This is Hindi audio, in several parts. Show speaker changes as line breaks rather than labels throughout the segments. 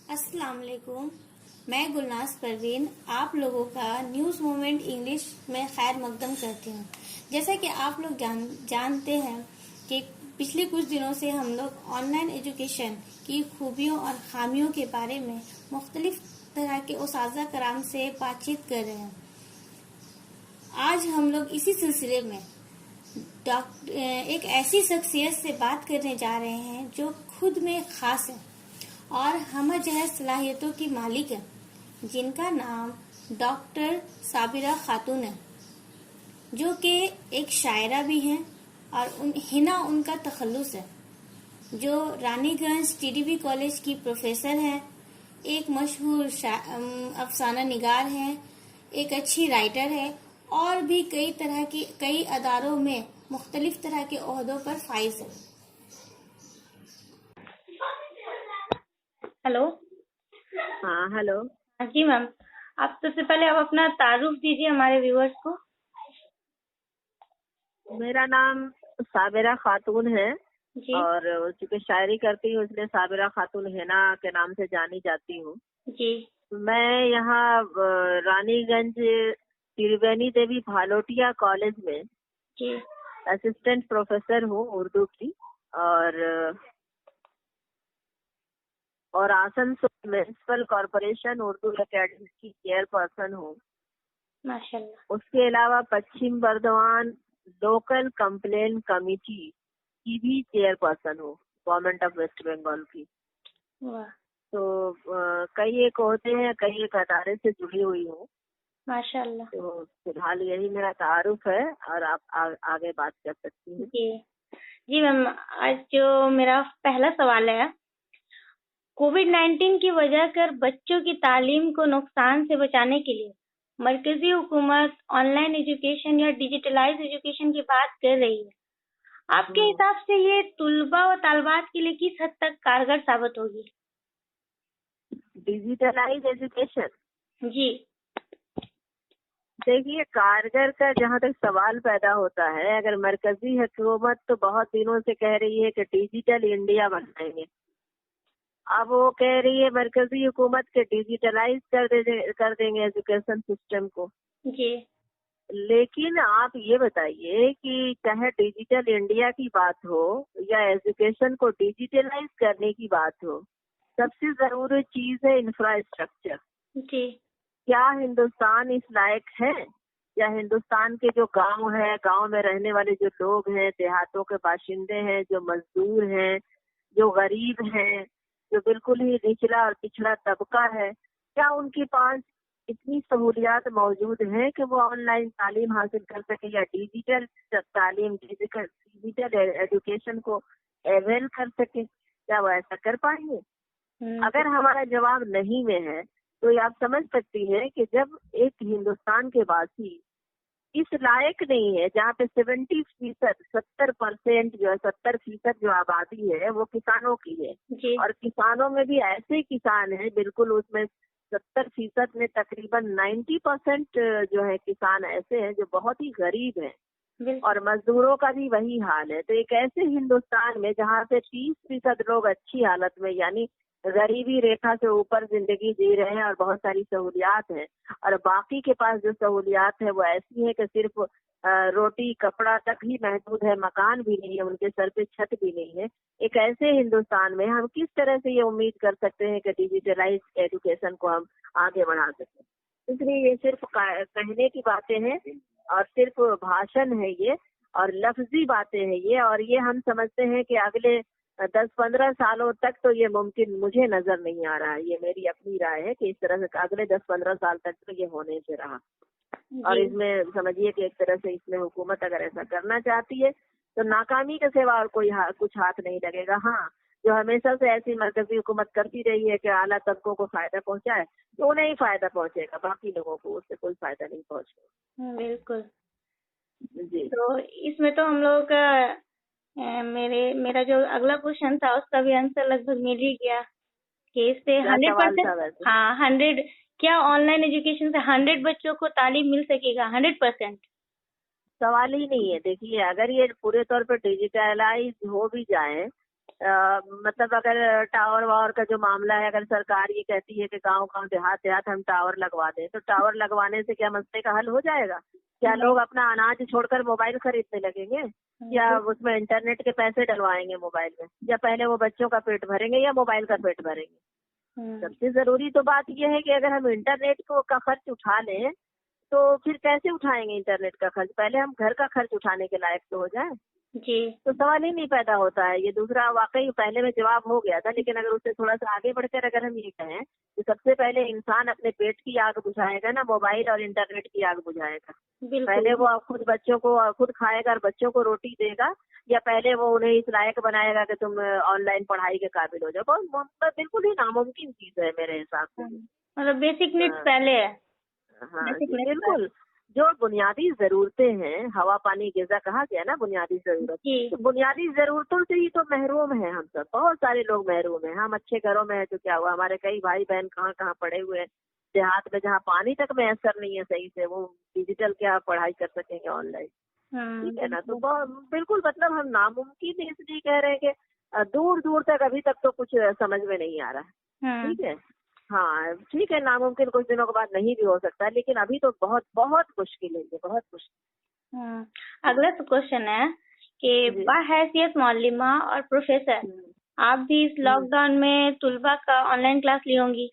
अस्सलाम वालेकुम। मैं गुलनाज परवीन आप लोगों का न्यूज़ मोमेंट इंग्लिश में खैर मकदम करती हूँ। जैसा कि आप लोग जानते हैं कि पिछले कुछ दिनों से हम लोग ऑनलाइन एजुकेशन की खूबियों और खामियों के बारे में मुख्तलिफ तरह के उस्ताज़ा कराम से बातचीत कर रहे हैं। आज हम लोग इसी सिलसिले में एक ऐसी शख्सियत से बात करने जा रहे हैं जो खुद में खास है और हमर जहर सलाहियतों की मालिक है, जिनका नाम डॉक्टर साबिरा खातून है, जो कि एक शायरा भी हैं और हिना उनका तखल्लुस है, जो रानीगंज टीडीबी कॉलेज की प्रोफेसर हैं, एक मशहूर अफसाना निगार हैं, एक अच्छी राइटर है और भी कई अदारों में मुख्तलिफ तरह के ओहदों पर फाइज है। हेलो।
हाँ हेलो।
हाँ जी मैम, आप सबसे पहले आप अपना तारुफ दीजिए हमारे व्यूअर्स को।
मेरा नाम साबिरा खातून है
जी
और चूंकि शायरी करती हूँ इसलिए साबिरा खातून हिना के नाम से जानी जाती हूँ।
जी
मैं यहाँ रानीगंज त्रिवेणी देवी भालोटिया कॉलेज में
जी
असिस्टेंट प्रोफेसर हूँ उर्दू की और Asansol municipal corporation Urdu academy की चेयरपर्सन हूँ।
माशाल्लाह।
उसके अलावा पश्चिम बर्धमान लोकल कंप्लेन कमेटी की भी चेयरपर्सन हूँ गवर्नमेंट ऑफ वेस्ट बंगाल की।
वाह
तो कई एक होते हैं, कई एक अदारे से जुड़ी हुई हूँ।
माशाल्लाह।
तो फिलहाल यही मेरा तारुफ है और आप आगे बात कर सकती हैं।
जी जी मैम, आज जो मेरा पहला सवाल है, कोविड-19 की वजह कर बच्चों की तालीम को नुकसान से बचाने के लिए मरकजी हुकूमत ऑनलाइन एजुकेशन या डिजिटलाइज एजुकेशन की बात कर रही है। आपके हिसाब से ये तुलबा और तालबात के लिए किस हद तक कारगर साबित होगी?
डिजिटलाइज एजुकेशन,
जी
देखिए कारगर का जहाँ तक सवाल पैदा होता है, अगर मरकजी हुकूमत तो बहुत दिनों से कह रही है कि डिजिटल इंडिया बनाएंगे। अब वो कह रही है मरकजी हुकूमत के डिजिटलाइज कर देंगे एजुकेशन सिस्टम को।
जी
लेकिन आप ये बताइए कि चाहे डिजिटल इंडिया की बात हो या एजुकेशन को डिजिटलाइज करने की बात हो, सबसे जरूरी चीज है इंफ्रास्ट्रक्चर।
जी
क्या हिंदुस्तान इस लायक है, या हिंदुस्तान के जो गांव है, गांव में रहने वाले जो लोग हैं, देहातों के बाशिंदे हैं, जो मजदूर हैं, जो गरीब हैं, जो बिल्कुल ही निचला और पिछड़ा तबका है, क्या उनके पास इतनी सहूलियात मौजूद हैं कि वो ऑनलाइन तालीम हासिल कर सके या डिजिटल तालीम, डिजिटल एजुकेशन को अवेल कर सके? क्या वो ऐसा कर पाएंगे? अगर हमारा जवाब नहीं में है तो आप समझ सकती हैं कि जब एक हिंदुस्तान के वासी इस लायक नहीं है, जहाँ पे 70% जो है 70% जो आबादी है वो किसानों की है,
जी
और किसानों में भी ऐसे किसान हैं, बिल्कुल उसमें 70% में तकरीबन 90% जो है किसान ऐसे हैं जो बहुत ही गरीब हैं, और मजदूरों का भी वही हाल है। तो एक ऐसे हिंदुस्तान में जहाँ पे 30% लोग अच्छी हालत में यानी गरीबी रेखा से ऊपर जिंदगी जी रहे हैं और बहुत सारी सहूलियात हैं, और बाकी के पास जो सहूलियात है वो ऐसी है कि सिर्फ रोटी कपड़ा तक ही महदूद है, मकान भी नहीं है, उनके सर पे छत भी नहीं है। एक ऐसे हिंदुस्तान में हम किस तरह से ये उम्मीद कर सकते हैं कि डिजिटलाइज एजुकेशन को हम आगे बढ़ा सकें? इसलिए ये सिर्फ कहने की बातें हैं और सिर्फ भाषण है ये, और लफ्जी बातें हैं ये, और ये हम समझते हैं कि अगले 10-15 सालों तक तो ये मुमकिन मुझे नजर नहीं आ रहा है। ये मेरी अपनी राय है कि इस तरह से अगले 10-15 साल तक तो ये होने से रहा। और इसमें समझिए कि एक तरह से इसमें हुकूमत अगर ऐसा करना चाहती है तो नाकामी के सिवा और कोई कुछ हाथ नहीं लगेगा। हाँ, जो हमेशा से ऐसी मरकजी हुकूमत करती रही है कि आला तबकों को फायदा पहुंचाए, तो उन्हें ही फायदा पहुंचेगा, बाकी लोगों को उससे कोई फायदा नहीं पहुंचेगा।
बिल्कुल
जी,
तो इसमें तो हम लोग का मेरा जो अगला क्वेश्चन था उसका भी आंसर लगभग मिल ही गया कि इससे
क्या सवाल
100%।
था वैसे?
हाँ 100, क्या ऑनलाइन एजुकेशन से 100 बच्चों को तालीम मिल सकेगा? 100%।
सवाल ही नहीं है। देखिए अगर ये पूरे तौर पर डिजिटलाइज हो भी जाए मतलब अगर टावर वावर का जो मामला है, अगर सरकार ये कहती है कि गांव-गांव, देहात-देहात हम टावर लगवा दें, तो टावर लगवाने से क्या मसले का हल हो जाएगा? क्या लोग अपना अनाज छोड़कर मोबाइल खरीदने लगेंगे, या उसमें इंटरनेट के पैसे डलवाएंगे मोबाइल में, या पहले वो बच्चों का पेट भरेंगे या मोबाइल का पेट भरेंगे? सबसे जरूरी तो बात यह है कि अगर हम इंटरनेट को का खर्च उठा लें, तो फिर कैसे उठाएंगे इंटरनेट का खर्च? पहले हम घर का खर्च उठाने के लायक तो हो जाए,
जी।
तो सवाल ही नहीं पैदा होता है। ये दूसरा वाकई पहले में जवाब हो गया था, लेकिन अगर उससे थोड़ा सा आगे बढ़कर अगर हम ये कहें कि सबसे पहले इंसान अपने पेट की आग बुझाएगा ना, मोबाइल और इंटरनेट की आग बुझाएगा। पहले वो खुद बच्चों को खुद खाएगा और बच्चों को रोटी देगा, या पहले वो उन्हें इस लायक बनाएगा कि तुम ऑनलाइन पढ़ाई के काबिल हो जाओ? बहुत बिल्कुल ही नामुमकिन चीज है मेरे हिसाब से।
मतलब बेसिक नीड्स पहले है।
हाँ जी, बिल्कुल। जो बुनियादी जरूरतें हैं, हवा पानी ग़िज़ा कहा गया ना, बुनियादी जरूरत, तो बुनियादी जरूरतों से ही तो महरूम है हम सब। बहुत सारे लोग महरूम हैं। हम अच्छे घरों में हैं तो क्या हुआ, हमारे कई भाई बहन कहाँ कहाँ पड़े हुए हैं देहात में, जहाँ पानी तक में असर नहीं है सही से, वो डिजिटल क्या पढ़ाई कर सकेंगे ऑनलाइन? ठीक है ना। तो बिल्कुल मतलब हम नामुमकिन इसलिए कह रहे हैं कि दूर दूर तक अभी तक तो कुछ समझ में नहीं आ रहा है। ठीक है, हाँ ठीक है, नामुमकिन कुछ दिनों के बाद नहीं भी हो सकता, लेकिन अभी तो बहुत बहुत मुश्किल है, ये बहुत मुश्किल।
अगला क्वेश्चन है कि बाहैसियत मौलिमा और प्रोफेसर, आप भी इस लॉकडाउन में तुलबा का ऑनलाइन क्लास ली होंगी,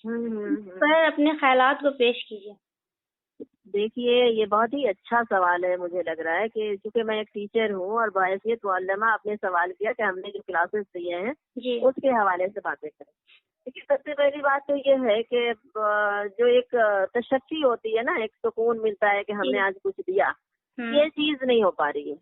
पर अपने ख्यालात को पेश कीजिए।
देखिए, ये बहुत ही अच्छा सवाल है। मुझे लग रहा है कि चूंकि मैं एक टीचर हूँ और बाहैसियत मौलिमा आपने सवाल किया कि हमने जो क्लासेस दिए हैं उसके हवाले से बातें करें। देखिए, सबसे पहली बात तो ये है कि जो एक तशफ़ी होती है ना, एक सुकून मिलता है कि हमने आज कुछ दिया, ये चीज नहीं हो पा रही है।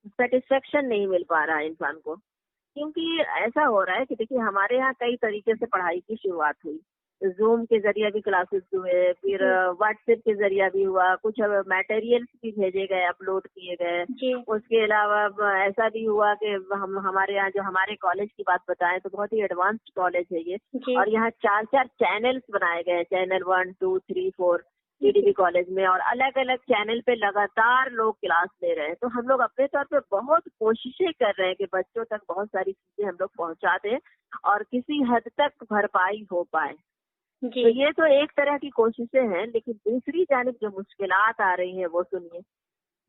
सेटिस्फेक्शन नहीं मिल पा रहा है इंसान को, क्योंकि ऐसा हो रहा है कि देखिए हमारे यहाँ कई तरीके से पढ़ाई की शुरुआत हुई। जूम के जरिए भी क्लासेस हुए, फिर व्हाट्सएप के जरिए भी हुआ, कुछ मटेरियल्स भी भेजे गए, अपलोड किए गए। उसके अलावा ऐसा भी हुआ कि हमारे यहाँ, जो हमारे कॉलेज की बात बताएं तो बहुत ही एडवांस्ड कॉलेज है ये, और यहाँ 4 चैनल्स बनाए गए, चैनल 1, 2, 3, 4 टीडीपी कॉलेज में, और अलग अलग चैनल पे लगातार लोग क्लास ले रहे हैं। तो हम लोग अपने तौर पे बहुत कोशिशें कर रहे हैं कि बच्चों तक बहुत सारी चीजें हम लोग पहुंचा दें और किसी हद तक भरपाई हो पाए। तो ये तो एक तरह की कोशिशें हैं, लेकिन दूसरी जानिब जो मुश्किलात आ रही हैं वो सुनिए।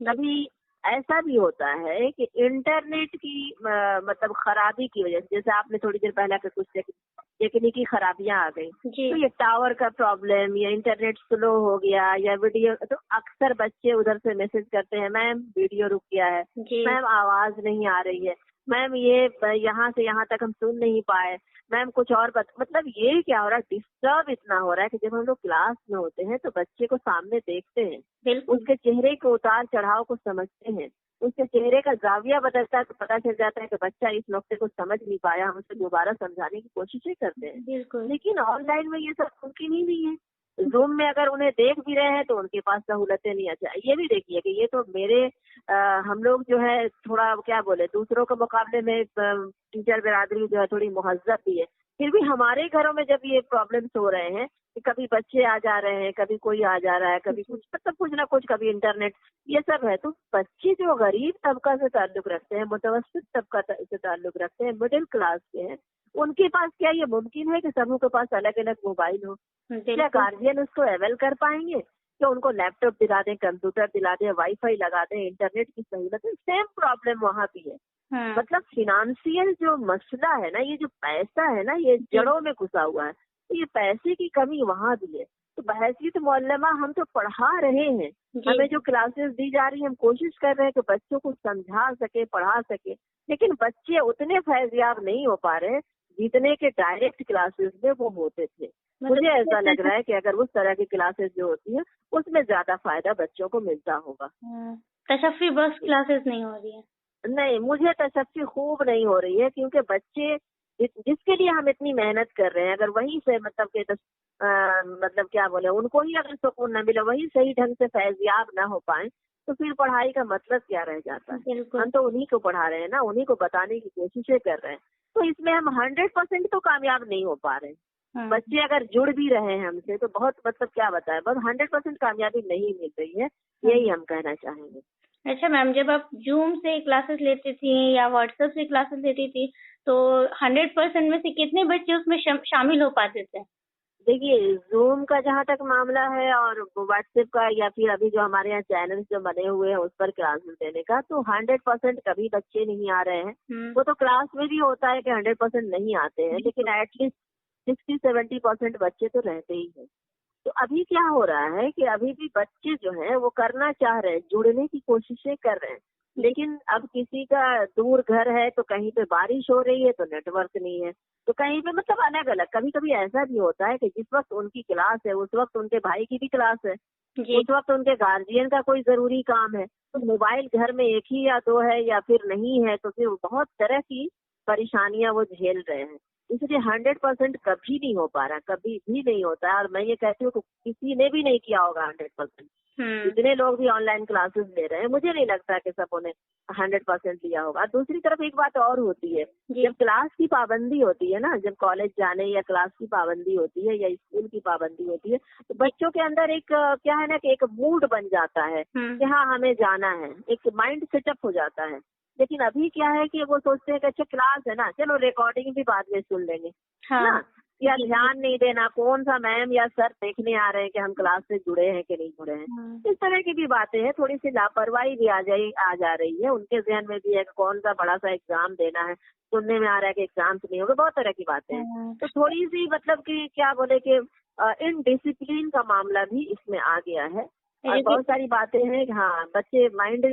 कभी ऐसा भी होता है कि इंटरनेट की मतलब खराबी की वजह से, जैसे आपने थोड़ी देर पहले के कुछ तकनीकी खराबियां आ गई, तो ये टावर का प्रॉब्लम या इंटरनेट स्लो हो गया या वीडियो, तो अक्सर बच्चे उधर से मैसेज करते हैं, मैम वीडियो रुक गया है, मैम आवाज नहीं आ रही है, मैम ये यहाँ से यहाँ तक हम सुन नहीं पाए, मैम कुछ और मतलब ये क्या हो रहा है, डिस्टर्ब इतना हो रहा है कि जब हम लोग क्लास में होते हैं तो बच्चे को सामने देखते हैं, उसके चेहरे के उतार चढ़ाव को समझते हैं, उसके चेहरे का जाविया बदलता है तो पता चल जाता है कि बच्चा इस नुक्ते को समझ नहीं पाया, हम उसे दोबारा समझाने की कोशिशें करते हैं। लेकिन ऑनलाइन में ये सब मुमकिन ही नहीं है। जूम में अगर उन्हें देख भी रहे हैं तो उनके पास सहूलतें नहीं। अच्छा, ये भी देखिए कि ये तो मेरे हम लोग जो है थोड़ा क्या बोले, दूसरों के मुकाबले में टीचर बिरादरी जो है थोड़ी मुहज्जब भी है, फिर भी हमारे घरों में जब ये प्रॉब्लम्स हो रहे हैं कि कभी बच्चे आ जा रहे हैं, कभी कोई आ जा रहा है, कभी कुछ मतलब कुछ ना कुछ, कभी इंटरनेट, ये सब है, तो बच्चे जो गरीब तबका से ताल्लुक रखते हैं, मुतवस्सित तबका से ताल्लुक रखते हैं, मिडिल क्लास के हैं, उनके पास क्या ये मुमकिन है कि सबों के पास अलग अलग मोबाइल हो? क्या गार्जियन उसको अवेल कर पाएंगे? तो उनको लैपटॉप दिला दें, कंप्यूटर दिला दें, वाईफाई लगा दें, इंटरनेट की सहूलत है? सेम प्रॉब्लम वहाँ भी है। मतलब फिनेंशियल जो मसला है ना, ये जो पैसा है ना, ये जड़ों में घुसा हुआ है, तो ये पैसे की कमी वहाँ भी है। तो बहैसियत मौलमा हम तो पढ़ा रहे हैं, हमें जो क्लासेस दी जा रही है, हम कोशिश कर रहे हैं कि बच्चों को समझा सके, पढ़ा सके, लेकिन बच्चे उतने फैजियाब नहीं हो पा रहे जितने के डायरेक्ट क्लासेस में वो होते थे। मुझे ऐसा लग रहा है कि अगर उस तरह की क्लासेस जो होती है उसमें ज्यादा फायदा बच्चों को मिलता होगा।
तशफ़ी बस क्लासेस नहीं हो रही है? नहीं,
मुझे तशफ़ी खूब नहीं हो रही है, क्योंकि बच्चे जिसके लिए हम इतनी मेहनत कर रहे हैं, अगर वहीं से मतलब के मतलब क्या बोले, उनको ही अगर सुकून न मिले, वही सही ढंग से फैजियाब न हो पाए, तो फिर पढ़ाई का मतलब क्या रह जाता है? हम तो उन्हीं को पढ़ा रहे हैं ना, उन्हीं को बताने की कोशिशें कर रहे हैं, तो इसमें हम 100% तो कामयाब नहीं हो पा रहे हैं। बच्चे अगर जुड़ भी रहे हैं हमसे तो बहुत मतलब क्या बताएं, बस 100% कामयाबी नहीं मिल रही है, यही हम कहना चाहेंगे।
अच्छा मैम, जब आप जूम से क्लासेस लेती थी या व्हाट्सएप से क्लासेस लेती थी, तो 100% में से कितने बच्चे उसमें शामिल हो पाते थे?
देखिए, जूम का जहाँ तक मामला है और व्हाट्सएप का या फिर अभी जो हमारे यहाँ चैनल्स जो बने हुए हैं उस पर क्लासेस देने का, तो 100% कभी बच्चे नहीं आ रहे हैं। वो तो क्लास में भी होता है कि 100% नहीं आते हैं, लेकिन एटलीस्ट 60-70% बच्चे तो रहते ही हैं। तो अभी क्या हो रहा है कि अभी भी बच्चे जो हैं वो करना चाह रहे हैं, जुड़ने की कोशिशें कर रहे हैं, लेकिन अब किसी का दूर घर है तो कहीं पे बारिश हो रही है तो नेटवर्क नहीं है, तो कहीं पे मतलब अलग अलग। कभी कभी ऐसा भी होता है कि जिस वक्त उनकी क्लास है उस वक्त उनके भाई की भी क्लास है, उस वक्त उनके गार्जियन का कोई जरूरी काम है, तो मोबाइल घर में एक ही या दो है या फिर नहीं है, तो फिर बहुत तरह की परेशानियां वो झेल रहे हैं। इसलिए 100% कभी नहीं हो पा रहा, कभी भी नहीं होता है। और मैं ये कहती हूँ कि किसी ने भी नहीं किया होगा 100%। जितने लोग भी ऑनलाइन क्लासेस ले रहे हैं, मुझे नहीं लगता कि सबों ने 100% लिया होगा। दूसरी तरफ एक बात और होती है, जब क्लास की पाबंदी होती है ना, जब कॉलेज जाने या क्लास की पाबंदी होती है या स्कूल की पाबंदी होती है, तो बच्चों के अंदर एक क्या है ना कि एक मूड बन जाता है कि हाँ हमें जाना है, एक माइंड सेटअप हो जाता है। लेकिन अभी क्या है कि वो सोचते हैं कि अच्छा क्लास है ना, चलो रिकॉर्डिंग भी बाद में सुन लेंगे, ना, या ध्यान नहीं देना कौन सा मैम या सर देखने आ रहे हैं कि हम क्लास से जुड़े हैं कि नहीं जुड़े हैं। इस तरह की भी बातें हैं, थोड़ी सी लापरवाही भी आ जा रही है उनके जहन में भी है, कौन सा बड़ा सा एग्जाम देना है, सुनने में आ रहा है कि एग्जाम नहीं होगा, बहुत तरह की बातें हैं। तो थोड़ी सी मतलब कि क्या बोले कि इनडिसिप्लिन का मामला भी इसमें आ गया है। और बहुत सारी बातें हैं, हाँ, बच्चे माइंड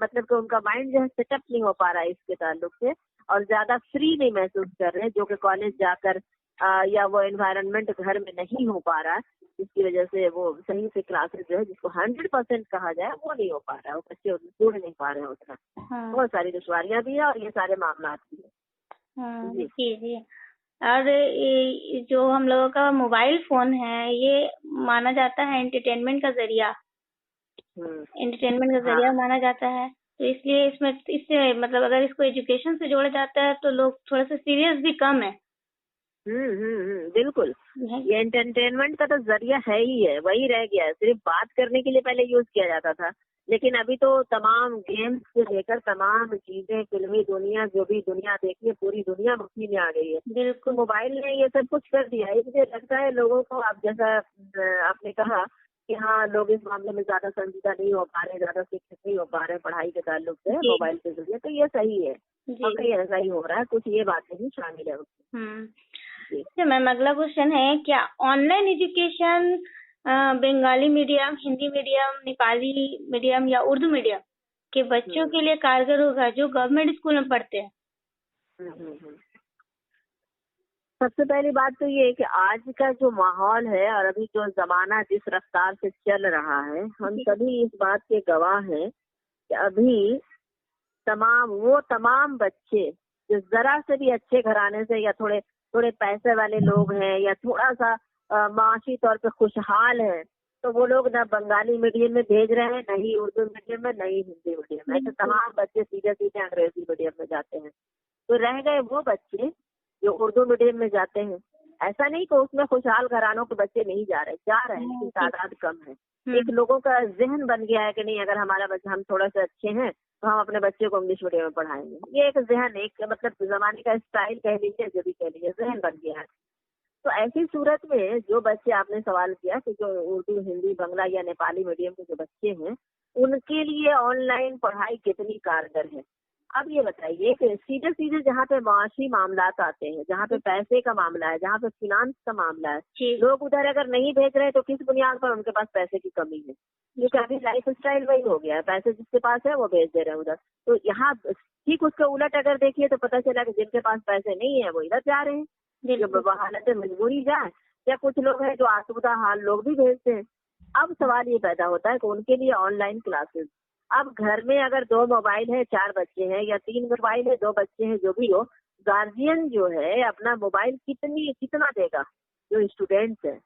मतलब कि उनका माइंड जो है सेटअप नहीं हो पा रहा है इसके ताल्लुक से, और ज्यादा फ्री नहीं महसूस कर रहे हैं, जो कि कॉलेज जाकर या वो एनवायरनमेंट घर में नहीं हो पा रहा है, जिसकी वजह से वो सही से क्लासेस जो है जिसको 100% कहा जाए वो नहीं हो पा रहा है, वो बच्चे जुड़ नहीं पा रहे हैं उतना। बहुत सारी दुश्वारियां भी है और ये सारे मामला भी है।
जी। और जो हम लोगों का मोबाइल फोन है, ये माना जाता है एंटरटेनमेंट का जरिया, माना जाता है। तो इसलिए इससे मतलब अगर इसको एजुकेशन से जोड़ा जाता है तो लोग थोड़ा सा सीरियस भी कम है।
बिल्कुल, ये एंटरटेनमेंट का तो जरिया है ही है, वही रह गया है। सिर्फ बात करने के लिए पहले यूज किया जाता था, लेकिन अभी तो तमाम गेम्स से लेकर तमाम चीजें, फिल्मी दुनिया, जो भी दुनिया देखिए पूरी दुनिया उसी में आ गई है। बिल्कुल, मोबाइल ने ये सब कुछ कर दिया है। इसलिए लगता है लोगों को, आप जैसा आपने कहा कि हाँ लोग इस मामले में ज्यादा संजीदा नहीं हो पा रहे, ज्यादा शिक्षित नहीं हो पा रहे पढ़ाई के ताल्लुक से मोबाइल के जरिए, तो ये सही है, वाकई ऐसा ही हो रहा है, कुछ ये बातें भी शामिल है उसमें।
अच्छा मैम, अगला क्वेश्चन है, क्या online education Bengali medium, Hindi medium, Nepali medium या उर्दू मीडियम के बच्चों के लिए कारगर होगा जो गवर्नमेंट स्कूल में पढ़ते हैं?
सबसे पहली बात तो ये है कि आज का जो माहौल है और अभी जो जमाना जिस रफ्तार से चल रहा है, हम सभी इस बात के गवाह हैं कि अभी तमाम बच्चे जो जरा से भी अच्छे घराने से या थोड़े थोड़े पैसे वाले लोग हैं या थोड़ा सा माशी तौर पे खुशहाल है, तो वो लोग ना बंगाली मीडियम में भेज रहे हैं, न ही उर्दू मीडियम में, न ही हिंदी मीडियम में। ऐसे तमाम बच्चे सीधे सीधे अंग्रेजी मीडियम में जाते हैं। तो रह गए वो बच्चे जो उर्दू मीडियम में जाते हैं। ऐसा नहीं कि उसमें खुशहाल घरानों के बच्चे नहीं जा रहे हैं, लेकिन तादाद कम है। एक लोगों का जहन बन गया है कि नहीं, अगर हमारा बच्चा, हम थोड़ा सा अच्छे हैं तो हम अपने बच्चे को इंग्लिश मीडियम में पढ़ाएंगे। ये एक जहन, एक मतलब जमाने का स्टाइल कह लीजिए, जो भी कह लीजिए, जहन बन गया है। तो ऐसी सूरत में जो बच्चे, आपने सवाल किया कि जो उर्दू, हिंदी, बंगला या नेपाली मीडियम के जो बच्चे हैं, उनके लिए ऑनलाइन पढ़ाई कितनी कारगर है। अब ये बताइए कि सीधे सीधे जहाँ पे माशी मामलात आते हैं, जहाँ पे पैसे का मामला है, जहाँ पे फिनांस का मामला है, लोग उधर अगर नहीं भेज रहे तो किस बुनियाद पर? उनके पास पैसे की कमी है, क्योंकि अभी लाइफ स्टाइल वही हो गया है, पैसे जिसके पास है वो भेज दे रहे हैं उधर। तो यहाँ ठीक उसके उलट अगर देखिए तो पता चला कि जिनके पास पैसे नहीं है वो इधर जा रहे हैं, जो हालत मजबूरी जाए, या कुछ लोग हैं जो आसूदा हाल लोग भी भेजते हैं। अब सवाल ये पैदा होता है कि उनके लिए ऑनलाइन क्लासेस, अब घर में अगर 2 मोबाइल है, 4 बच्चे हैं, या 3 मोबाइल है, 2 बच्चे हैं, जो भी हो, गार्जियन जो है अपना मोबाइल कितना देगा? जो स्टूडेंट्स है,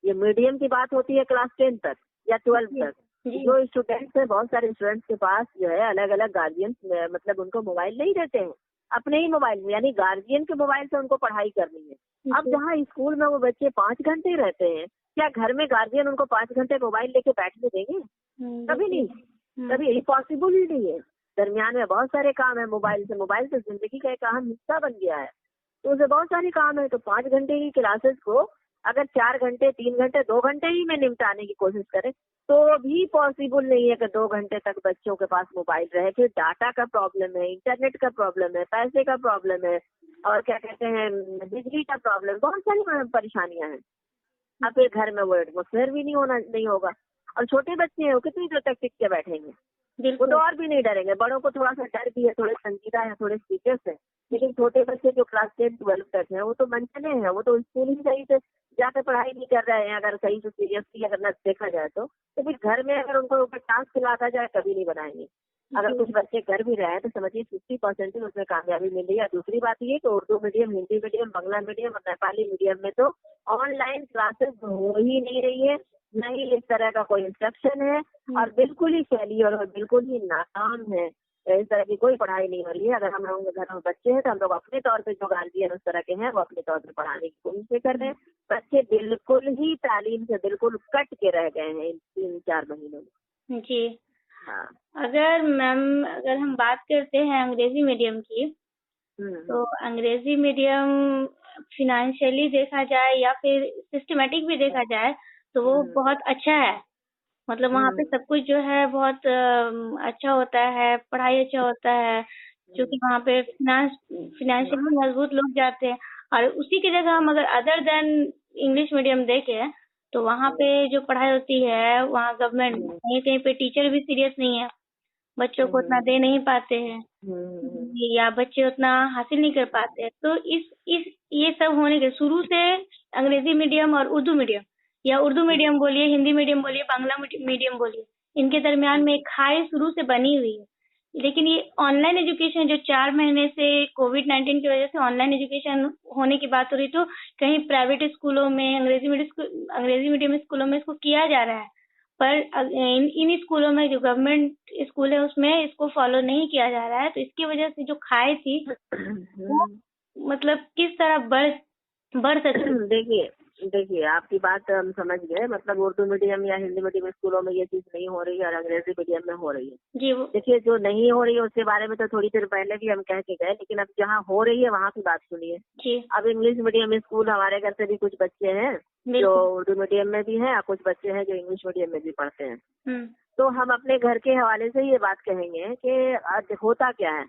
ये मीडियम की बात होती है क्लास 10 तक या 12 तक। जो स्टूडेंट्स है, बहुत सारे स्टूडेंट्स के पास जो है अलग अलग गार्जियन मतलब उनको मोबाइल नहीं देते हैं, अपने ही मोबाइल में, यानी गार्जियन के मोबाइल से उनको पढ़ाई करनी है। अब जहाँ स्कूल में वो बच्चे 5 घंटे रहते हैं, क्या घर में गार्जियन उनको 5 घंटे मोबाइल लेके बैठने देंगे? कभी नहीं। कभी यही पॉसिबल ही नहीं है। दरमियान में बहुत सारे काम है, मोबाइल से जिंदगी का एक अहम हिस्सा बन गया है, तो उसे बहुत सारे काम है। तो 5 घंटे की क्लासेस को अगर 4 घंटे, 3 घंटे, 2 घंटे ही में निपटाने की कोशिश करें तो भी पॉसिबल नहीं है कि 2 घंटे तक बच्चों के पास मोबाइल रहे। फिर डाटा का प्रॉब्लम है, इंटरनेट का प्रॉब्लम है, पैसे का प्रॉब्लम है, और क्या कहते हैं, बिजली का प्रॉब्लम, बहुत सारी परेशानियां हैं। अब फिर घर में वो एटमोसफेयर भी नहीं होगा। और छोटे बच्चे हैं, वो कितनी देर तक टिक के बैठेंगे? वो तो और भी नहीं डरेंगे। बड़ों को थोड़ा सा डर भी है, थोड़े संजीदा है, थोड़े सीरियस है, लेकिन छोटे बच्चे जो क्लास 10-12 तक हैं वो तो मनचले हैं, वो तो स्कूल ही सही से जाकर पढ़ाई नहीं कर रहे हैं। अगर सही से सीरियसली अगर न देखा जाए तो फिर घर में अगर उनको ऊपर टास्क खिलाता जाए कभी नहीं बनाएंगे। अगर कुछ बच्चे कर भी रहे हैं तो समझिए 50% उसमें कामयाबी मिल रही है। दूसरी बात ये कि Urdu medium, Hindi medium, Bangla medium और नेपाली मीडियम में तो ऑनलाइन क्लासेस हो ही नहीं रही है, न ही इस तरह का कोई इंस्ट्रक्शन है, और बिल्कुल ही फेलियर और बिल्कुल ही नाकाम है। इस तरह की कोई पढ़ाई नहीं हो रही है। अगर हम लोगों के घर में बच्चे हैं तो हम लोग अपने तौर पे जो गार्जियन उस तरह के हैं वो अपने तौर पे पढ़ाने की कोशिश कर रहे हैं। बच्चे बिल्कुल ही तालीम से बिल्कुल कट के रह गए हैं इन 3-4 महीनों में।
जी।
हाँ।
अगर हम बात करते हैं अंग्रेजी मीडियम की, तो अंग्रेजी मीडियम फिनेंशियली देखा जाए या फिर सिस्टमेटिक भी देखा जाए तो वो बहुत अच्छा है। मतलब वहाँ पे सब कुछ जो है बहुत अच्छा होता है, पढ़ाई अच्छा होता है, क्योंकि वहाँ पे फिनेंशियली मजबूत लोग जाते हैं। और उसी की जगह हम अगर अदर देन इंग्लिश मीडियम देखें तो वहाँ पे जो पढ़ाई होती है, वहाँ गवर्नमेंट कहीं कहीं पे टीचर भी सीरियस नहीं है, बच्चों को उतना दे नहीं पाते हैं, या बच्चे उतना हासिल नहीं कर पाते हैं। तो इस ये सब होने के शुरू से अंग्रेजी मीडियम और उर्दू मीडियम, या उर्दू मीडियम बोलिए, हिंदी मीडियम बोलिए, बांग्ला मीडियम बोलिए, इनके दरमियान में एक खाई शुरू से बनी हुई है। लेकिन ये ऑनलाइन एजुकेशन जो 4 महीने से कोविड-19 की वजह से ऑनलाइन एजुकेशन होने की बात हो रही, तो कहीं प्राइवेट स्कूलों में, अंग्रेजी मीडियम स्कूलों में इसको किया जा रहा है, पर इन स्कूलों में जो गवर्नमेंट स्कूल है उसमें इसको फॉलो नहीं किया जा रहा है। तो इसकी वजह से जो खाई थी वो मतलब किस तरह बढ़ सकती।
देखिए आपकी बात हम समझ गए। मतलब उर्दू मीडियम या हिंदी मीडियम स्कूलों में ये चीज नहीं हो रही है और अंग्रेजी मीडियम में हो रही है
जी।
देखिए, जो नहीं हो रही है उसके बारे में तो थोड़ी देर पहले भी हम कह के गए, लेकिन अब जहाँ हो रही है वहाँ की बात सुनिए
जी।
अब इंग्लिश मीडियम स्कूल, हमारे घर से भी कुछ बच्चे हैं जो उर्दू मीडियम में भी हैं और कुछ बच्चे हैं जो इंग्लिश मीडियम में भी पढ़ते हैं। तो हम अपने घर के हवाले से ये बात कहेंगे कि होता क्या है,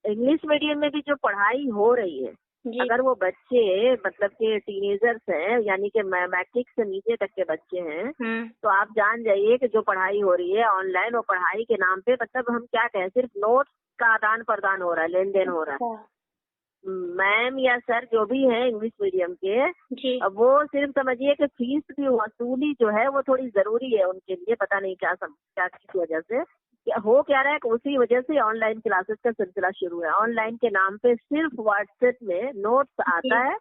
इंग्लिश मीडियम में भी जो पढ़ाई हो रही है, अगर वो बच्चे मतलब के टीनेजर्स हैं, यानी कि मैट्रिक से नीचे तक के बच्चे हैं, तो आप जान जाइए कि जो पढ़ाई हो रही है ऑनलाइन, वो पढ़ाई के नाम पे मतलब हम क्या कहें, सिर्फ नोट्स का आदान प्रदान हो रहा है, लेन देन हो रहा है। मैम या सर जो भी है इंग्लिश मीडियम के, अब वो सिर्फ समझिए कि फीस की वसूली जो है वो थोड़ी जरूरी है उनके लिए, पता नहीं क्या किस वजह से हो क्या रहा है कि उसी वजह से ऑनलाइन क्लासेस का सिलसिला शुरू है। ऑनलाइन के नाम पे सिर्फ व्हाट्सएप में नोट्स आता है,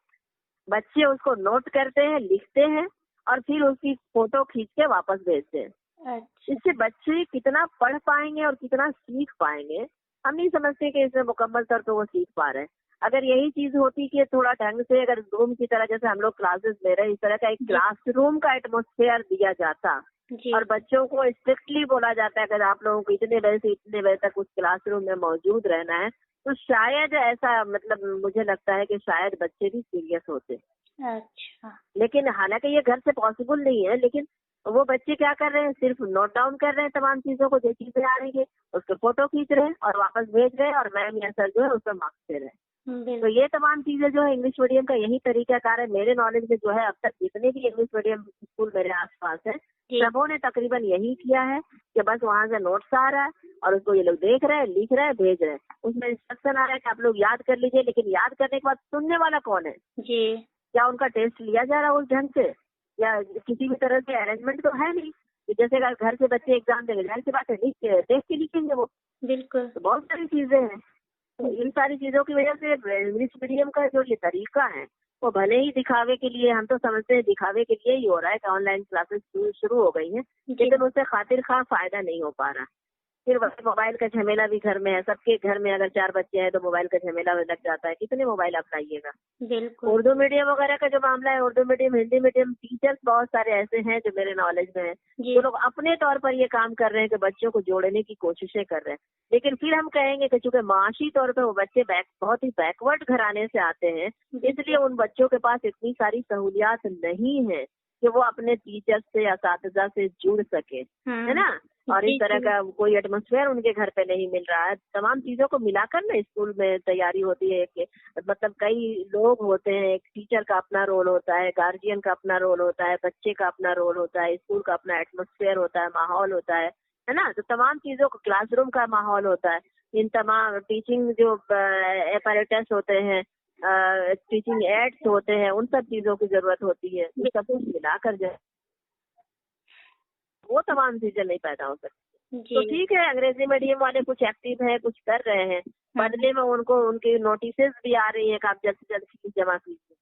बच्चे उसको नोट करते हैं, लिखते हैं और फिर उसकी फोटो खींच के वापस भेजते हैं। इससे बच्चे कितना पढ़ पाएंगे और कितना सीख पाएंगे हम नहीं समझते कि इसमें मुकम्मल तौर पर वो सीख पा रहे हैं। अगर यही चीज होती कि थोड़ा ढंग से अगर रूम की तरह जैसे हम लोग क्लासेस ले रहे हैं, इस तरह का एक क्लासरूम का एटमोस्फेयर दिया जाता और बच्चों को स्ट्रिक्टली बोला जाता है अगर आप लोगों को इतने बजे से इतने बजे तक उस क्लासरूम में मौजूद रहना है, तो शायद ऐसा मतलब मुझे लगता है कि शायद बच्चे भी सीरियस होते।
अच्छा।
लेकिन हालांकि ये घर से पॉसिबल नहीं है, लेकिन वो बच्चे क्या कर रहे हैं, सिर्फ नोट डाउन कर रहे हैं तमाम चीजों को, जो चीजें आ रही है उसके फोटो खींच रहे हैं और वापस भेज रहे हैं और मैम या सर जो है उसमें मार्क्स दे रहे हैं। तो ये तमाम चीजें जो है इंग्लिश मीडियम का यही तरीकाकार है। मेरे नॉलेज में जो है अब तक जितने भी इंग्लिश मीडियम स्कूल मेरे आसपास है, सबों ने तकरीबन यही किया है कि बस वहाँ से नोट्स आ रहा है और उसको ये लोग देख रहे हैं, लिख रहे हैं, भेज रहे हैं। उसमें इंस्ट्रक्शन आ रहा है कि आप लोग याद कर लीजिए, लेकिन याद करने के बाद सुनने वाला कौन है
जी? क्या
उनका टेस्ट लिया जा रहा है उस ढंग से, या किसी भी तरह से अरेंजमेंट तो है नहीं। जैसे घर से बच्चे एग्जाम देंगे, जाहिर सी बात है देख के लिखेंगे वो।
बिल्कुल।
तो बहुत सारी चीजें हैं, तो इन सारी चीजों की वजह से इंग्लिश मीडियम का जो ये तरीका है वो भले ही दिखावे के लिए, हम तो समझते हैं दिखावे के लिए ही हो रहा है कि ऑनलाइन क्लासेस शुरू हो गई हैं, लेकिन उससे खातिर खा फायदा नहीं हो पा रहा। फिर वही मोबाइल का झमेला भी घर में है, सबके घर में अगर 4 बच्चे हैं तो मोबाइल का झमेला लग जाता है, कितने मोबाइल अपनाइएगा।
बिल्कुल।
उर्दू मीडियम वगैरह का जो मामला है, Urdu medium, Hindi medium, teachers बहुत सारे ऐसे हैं जो मेरे नॉलेज में है,
जी।
जो लोग अपने तौर पर ये काम कर रहे हैं कि बच्चों को जोड़ने की कोशिशें कर रहे हैं। लेकिन फिर हम कहेंगे कि चूंकि माशी तौर पर वो बच्चे बहुत ही बैकवर्ड घराने से आते हैं, इसलिए उन बच्चों के पास इतनी सारी सहूलियात नहीं है कि वो अपने टीचर्स से या असातिज़ा से जुड़ सके, है ना। और इस तरह का कोई एटमॉस्फेयर उनके घर पे नहीं मिल रहा है। तमाम चीजों को मिलाकर ना स्कूल में तैयारी होती है कि मतलब कई लोग होते हैं, एक टीचर का अपना रोल होता है, गार्जियन का अपना रोल होता है, बच्चे का अपना रोल होता है, स्कूल का अपना एटमॉस्फेयर होता है, माहौल होता है ना। तो तमाम चीजों को, क्लासरूम का माहौल होता है, इन तमाम टीचिंग जो एपैरेटस होते हैं, टीचिंग एड्स होते हैं, उन सब चीजों की जरूरत होती है। सब कुछ मिलाकर जाए वो तमाम चीजें नहीं पैदा हो सकती। तो ठीक है, अंग्रेजी मीडियम वाले कुछ एक्टिव हैं, कुछ कर रहे हैं, बदले में उनको उनकी नोटिसेस भी आ रही है कि आप जल्द से जल्द फीस जमा कीजिए।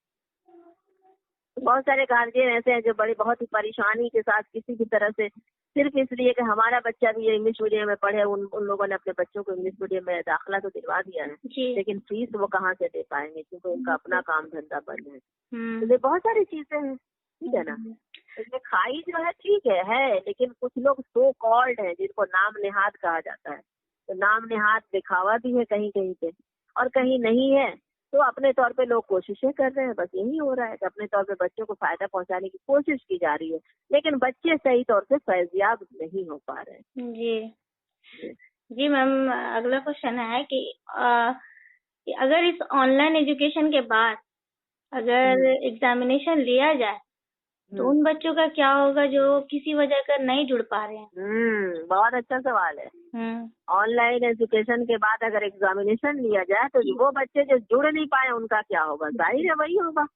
बहुत सारे गार्जियन ऐसे हैं जो बहुत ही परेशानी के साथ किसी भी तरह से, सिर्फ इसलिए कि हमारा बच्चा भी इंग्लिश मीडियम में पढ़े, उन लोगों ने अपने बच्चों को इंग्लिश मीडियम में दाखिला तो दिलवा दिया है, लेकिन फीस वो कहाँ से दे पाएंगे क्योंकि उनका अपना काम धंधा बंद है। तो बहुत सारी चीजें हैं, ठीक है ना। इसमें खाई जो है ठीक है, लेकिन कुछ लोग सो कॉल्ड हैं जिनको नाम नेहाद कहा जाता है। तो नाम नेहाद दिखावा भी है कहीं कहीं पे और कहीं नहीं है, तो अपने तौर पे लोग कोशिशें कर रहे हैं। बस यही हो रहा है कि अपने तौर पे बच्चों को फायदा पहुंचाने की कोशिश की जा रही है, लेकिन बच्चे सही तौर से फैजियाब नहीं हो पा रहे हैं।
जी मैम, अगला क्वेश्चन है कि अगर इस ऑनलाइन एजुकेशन के बाद अगर एग्जामिनेशन लिया जाए तो उन बच्चों का क्या होगा जो किसी वजह कर नहीं जुड़ पा रहे हैं?
बहुत अच्छा सवाल है। ऑनलाइन एजुकेशन के बाद अगर एग्जामिनेशन लिया जाए तो वो बच्चे जो जुड़ नहीं पाए उनका क्या होगा? जाहिर है वही होगा,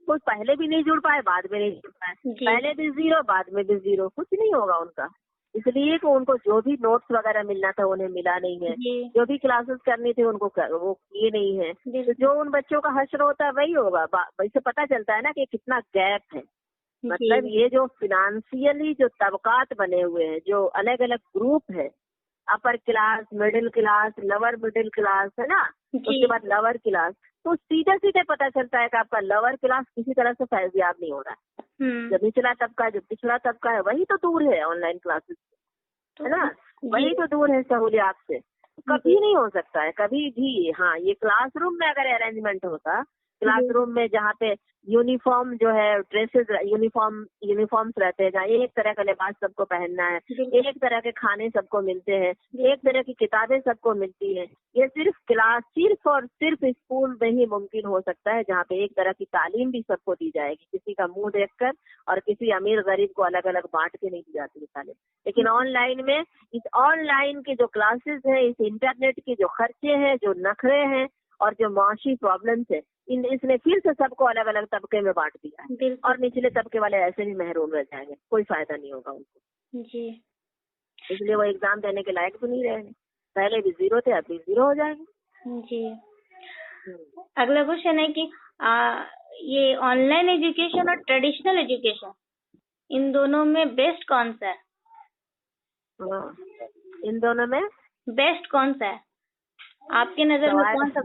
कुछ पहले भी नहीं जुड़ पाए, बाद में नहीं जुड़ पाए, पहले भी 0 बाद में भी 0, कुछ नहीं होगा उनका। इसलिए कि उनको जो भी नोट्स वगैरह मिलना था उन्हें मिला नहीं है, जो भी क्लासेस करनी थी उनको वो किए नहीं है। तो जो उन बच्चों का हश्र होता है वही होगा। इससे पता चलता है ना कि कितना गैप है। मतलब ये जो फिनेंशियली जो तबकात बने हुए हैं, जो अलग अलग ग्रुप है, upper class, middle class, lower middle class, है ना, उसके बाद लोअर क्लास, तो सीधे सीधे पता चलता है कि आपका लोअर क्लास किसी तरह से फैजियाब नहीं हो रहा है। जो निचला तबका, जो पिछड़ा तबका है, वही तो दूर है ऑनलाइन क्लासेस से, है ना, वही तो दूर है सहूलियात से। कभी नहीं हो सकता है, कभी भी। हाँ, ये क्लासरूम में अगर अरेंजमेंट होता, क्लासरूम में जहाँ पे यूनिफॉर्म जो है, ड्रेसेस, यूनिफॉर्म्स रहते हैं, जहाँ एक तरह का लिबास सबको पहनना है, एक तरह के खाने सबको मिलते हैं, एक तरह की किताबें सबको मिलती हैं, ये सिर्फ और सिर्फ स्कूल में ही मुमकिन हो सकता है, जहाँ पे एक तरह की तालीम भी सबको दी जाएगी, किसी का मुंह देखकर और किसी अमीर गरीब को अलग अलग बांट के नहीं दी जाती तालीम। लेकिन ऑनलाइन में, इस ऑनलाइन के जो क्लासेस हैं, इस इंटरनेट के जो खर्चे हैं, जो नखरे हैं और जो माशी प्रॉब्लम्स है, इसने फिर से सबको अलग अलग तबके में बांट दिया है, और निचले तबके वाले ऐसे भी महरूम रह जाएंगे, कोई फायदा नहीं होगा उनको। इसलिए वो एग्जाम देने के लायक भी नहीं रहेंगे। पहले भी 0 थे, अभी 0 हो जाएंगे।
अगला क्वेश्चन है कि ये ऑनलाइन एजुकेशन और ट्रेडिशनल एजुकेशन, इन दोनों में बेस्ट कौन सा है?
इन दोनों में
बेस्ट कौन सा है आपकी नजर में? कौन सा?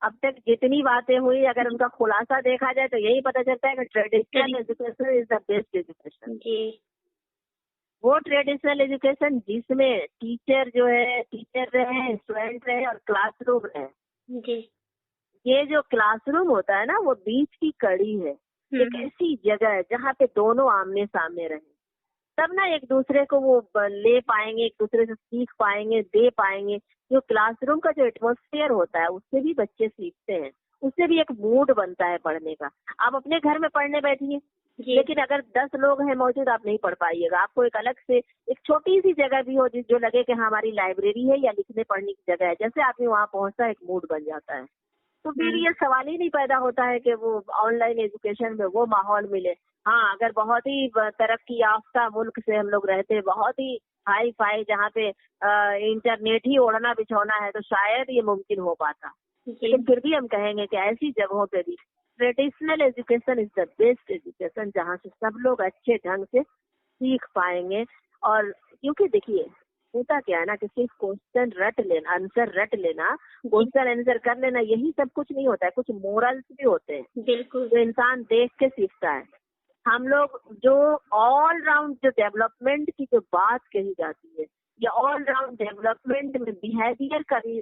अब तक जितनी बातें हुई, अगर उनका खुलासा देखा जाए तो यही पता चलता है कि traditional education is the best education. वो ट्रेडिशनल एजुकेशन जिसमें टीचर जो है, टीचर रहे, स्टूडेंट रहे और क्लासरूम रहे। ये जो क्लासरूम होता है ना, वो बीच की कड़ी है, एक ऐसी जगह है जहाँ पे दोनों आमने सामने रहे, तब ना एक दूसरे को वो ले पाएंगे, एक दूसरे से सीख पाएंगे, दे पाएंगे। जो क्लासरूम का जो एटमॉस्फेयर होता है उससे भी बच्चे सीखते हैं, उससे भी एक मूड बनता है पढ़ने का। आप अपने घर में पढ़ने बैठिए, लेकिन अगर 10 लोग हैं मौजूद, आप नहीं पढ़ पाइएगा। आपको एक अलग से एक छोटी सी जगह भी हो जो लगे कि हमारी लाइब्रेरी है या लिखने पढ़ने की जगह है, जैसे आदमी वहाँ पहुँचता है एक मूड बन जाता है। तो फिर ये सवाल ही नहीं पैदा होता है कि वो ऑनलाइन एजुकेशन में वो माहौल मिले। हाँ, अगर बहुत ही तरक्की याफ्ता मुल्क से हम लोग रहते, बहुत ही हाई फाई, जहाँ पे इंटरनेट ही ओढ़ना बिछौना है, तो शायद ये मुमकिन हो पाता। लेकिन फिर भी हम कहेंगे कि ऐसी जगहों पे भी traditional education is the best education, जहाँ से सब लोग अच्छे ढंग से सीख पाएंगे और क्योंकि देखिए होता क्या है ना कि सिर्फ क्वेश्चन रट लेना, आंसर रट लेना, क्वेश्चन आंसर कर लेना, यही सब कुछ नहीं होता है, कुछ मोरल्स भी होते हैं
बिल्कुल।
जो इंसान देख के सीखता है। हम लोग जो ऑल राउंड जो डेवलपमेंट की जो बात कही जाती है, ये ऑल राउंड डेवलपमेंट में बिहेवियर का भी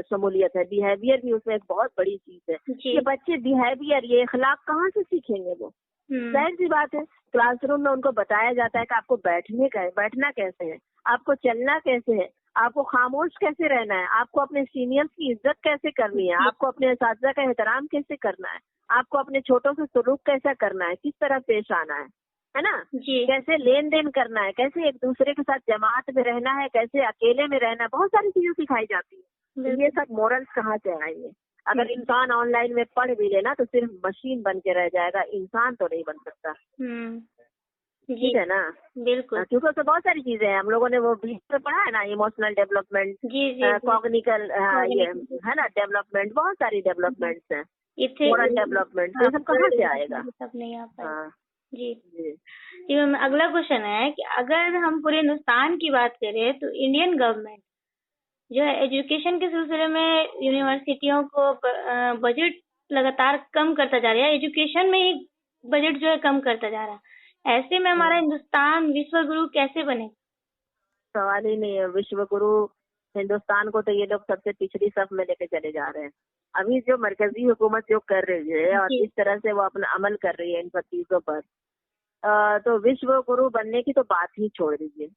शमूलियत है। बिहेवियर भी उसमें एक बहुत बड़ी चीज है कि बच्चे बिहेवियर, ये अखलाक कहाँ से सीखेंगे वो? जाहिर सी बात है, क्लासरूम में उनको बताया जाता है कि आपको बैठना कैसे है, आपको चलना कैसे है, आपको खामोश कैसे रहना है, आपको अपने सीनियर्स की इज्जत कैसे करनी है, आपको अपने असातिज़ा का एहतराम कैसे करना है, आपको अपने छोटों से सलूक कैसा करना है, किस तरह पेश आना है ना, कैसे लेन देन करना है, कैसे एक दूसरे के साथ जमात में रहना है, कैसे अकेले में रहना है, बहुत सारी चीजें सिखाई जाती है। तो ये सब मोरल्स कहाँ से आएंगे? अगर इंसान ऑनलाइन में पढ़ भी लेना तो सिर्फ मशीन बन के रह जाएगा, इंसान तो नहीं बन सकता। ठीक है ना?
बिल्कुल।
क्योंकि उसमें बहुत सारी चीजें हैं, हम लोगों ने वो बीच में पढ़ा है ना, इमोशनल डेवलपमेंट, कॉग्निकल ये है ना डेवलपमेंट, बहुत सारी डेवलपमेंट्स हैं, मोरल डेवलपमेंट, तो सब कहाँ से आएगा?
सब नहीं आ पाएगा। जी मैम, अगला क्वेश्चन है कि अगर हम पूरे हिंदुस्तान की बात करें तो इंडियन गवर्नमेंट जो है एजुकेशन के सिलसिले में यूनिवर्सिटियों को बजट लगातार कम करता जा रहा है, एजुकेशन में ही बजट जो है कम करता जा रहा है। ऐसे में हमारा हिंदुस्तान विश्व गुरु कैसे बने?
सवाल ही नहीं है। विश्व गुरु हिंदुस्तान को तो ये लोग सबसे पिछड़ी सफ में लेके चले जा रहे हैं। अभी जो मरकजी हुकूमत जो कर रही है और जिस तरह से वो अपना अमल कर रही है इन सब चीजों पर, तो विश्व गुरु बनने की तो बात ही छोड़ दीजिए।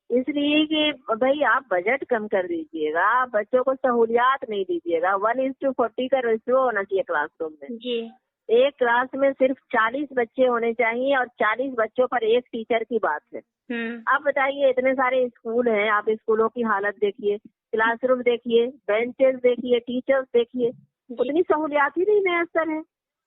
इसलिए कि भाई आप बजट कम कर दीजिएगा, आप बच्चों को सहूलियात नहीं दीजिएगा। 1:40 का रेशियो होना चाहिए क्लासरूम में।
जी।
एक क्लास में सिर्फ 40 बच्चे होने चाहिए और 40 बच्चों पर एक टीचर की बात है। आप बताइए, इतने सारे स्कूल हैं, आप स्कूलों की हालत देखिए, क्लासरूम देखिए, बेंचेस देखिए, टीचर्स देखिए, उतनी सहूलियात ही नहीं मैसर है।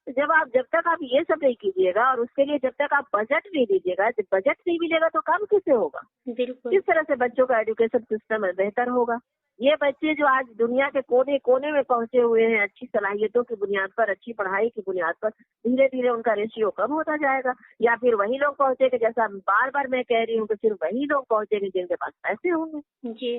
जब तक आप ये सब नहीं कीजिएगा और उसके लिए जब तक आप बजट नहीं दीजिएगा, जब बजट नहीं मिलेगा तो काम कैसे होगा? किस तरह से बच्चों का एजुकेशन सिस्टम बेहतर होगा? ये बच्चे जो आज दुनिया के कोने कोने में पहुंचे हुए हैं, अच्छी सलाहियतों की बुनियाद पर, अच्छी पढ़ाई की बुनियाद पर, धीरे धीरे उनका रेशियो कम होता जाएगा। या फिर वही लोग पहुंचेंगे, जैसा बार बार मैं कह रही हूँ कि सिर्फ वही लोग पहुंचेंगे जिनके पास पैसे होंगे। जी,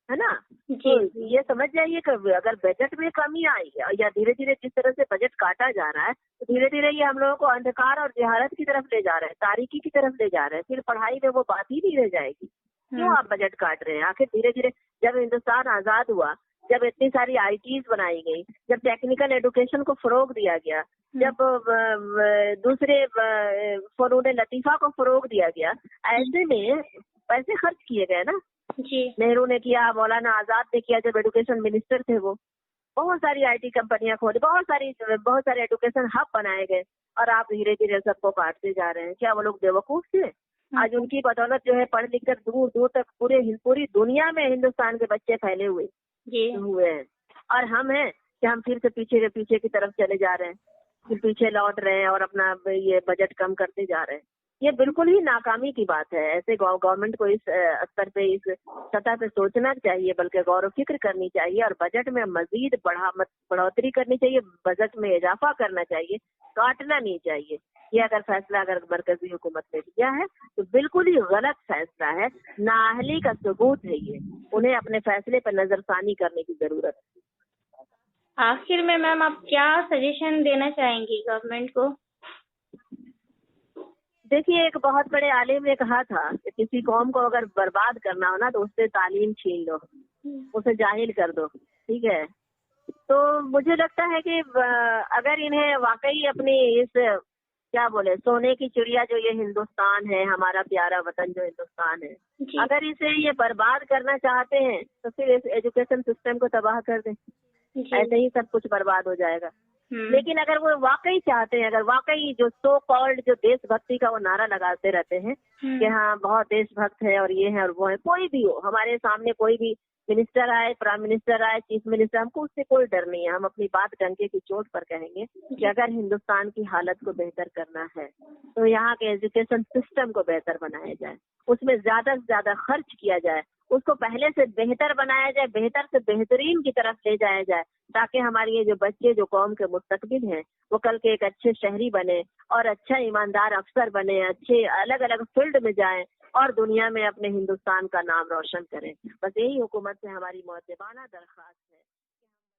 है ना? तो ये समझ जाइए कि अगर बजट में कमी आई या धीरे धीरे जिस तरह से बजट काटा जा रहा है, तो धीरे धीरे ये हम लोगों को अंधकार और जहालत की तरफ ले जा रहे हैं, तारीकी की तरफ ले जा रहे हैं। फिर पढ़ाई में वो बात ही नहीं रह जाएगी। क्यों आप बजट काट रहे हैं? आखिर धीरे धीरे जब हिंदुस्तान आजाद हुआ, जब इतनी सारी ITs बनाई गई, जब टेक्निकल एजुकेशन को फरोग दिया गया, जब दूसरे फनून लतीफा को फरोग दिया गया, ऐसे में पैसे खर्च किए गए ना। जी, नेहरू ने किया, मौलाना आजाद ने किया, जब एजुकेशन मिनिस्टर थे वो। बहुत सारी IT कंपनियां खोली, बहुत सारे एजुकेशन हब बनाए गए, और आप धीरे धीरे सबको काटते जा रहे हैं। क्या वो लोग बेवकूफ थे? आज उनकी बदौलत जो है पढ़ लिख कर दूर दूर तक पूरी दुनिया में हिंदुस्तान के बच्चे फैले हुए हैं, और हम हैं कि हम फिर से पीछे की तरफ चले जा रहे हैं, फिर पीछे लौट रहे हैं और अपना ये बजट कम करते जा रहे हैं। ये बिल्कुल ही नाकामी की बात है। ऐसे गवर्नमेंट को इस स्तर पे, इस सतह पे सोचना चाहिए, बल्कि गौर फिक्र करनी चाहिए और बजट में मजीद बढ़ोतरी करनी चाहिए, बजट में इजाफा करना चाहिए, काटना नहीं चाहिए। ये फैसला अगर मरकजी हुकूमत ने लिया है तो बिल्कुल ही गलत फैसला है, नाअहली का सबूत है ये। उन्हें अपने फैसले पर नजरसानी करने की जरूरत है।
आखिर में मैम आप क्या सजेशन देना चाहेंगी गवर्नमेंट को?
देखिए, एक बहुत बड़े आलिम ने कहा था कि किसी कौम को अगर बर्बाद करना हो ना तो उससे तालीम छीन लो, उसे जाहिल कर दो। ठीक है, तो मुझे लगता है कि अगर इन्हें वाकई अपनी इस क्या बोले सोने की चिड़िया जो ये हिंदुस्तान है, हमारा प्यारा वतन जो हिंदुस्तान है, अगर इसे ये बर्बाद करना चाहते हैं तो फिर इस एजुकेशन सिस्टम को तबाह कर दें, ऐसे ही सब कुछ बर्बाद हो जाएगा। लेकिन अगर वो वाकई चाहते हैं, अगर वाकई जो सो कॉल्ड जो देशभक्ति का वो नारा लगाते रहते हैं कि हाँ बहुत देशभक्त है और ये है और वो है, कोई भी हो, हमारे सामने कोई भी मिनिस्टर आए, प्राइम मिनिस्टर आए, चीफ मिनिस्टर, हमको उससे कोई डर नहीं है। हम अपनी बात डंके की चोट पर कहेंगे कि अगर हिंदुस्तान की हालत को बेहतर करना है तो यहाँ के एजुकेशन सिस्टम को बेहतर बनाया जाए, उसमें ज्यादा से ज्यादा खर्च किया जाए, उसको पहले से बेहतर बनाया जाए, बेहतर से बेहतरीन की तरफ ले जाया जाए, ताकि हमारे ये जो बच्चे जो कौम के मुस्तकबिल हैं वो कल के एक अच्छे शहरी बने और अच्छा ईमानदार अफसर बने, अच्छे अलग अलग फील्ड में जाएं, और दुनिया में अपने हिंदुस्तान का नाम रोशन करें। बस यही हुकूमत से हमारी मुअद्दबाना दरख्वास्त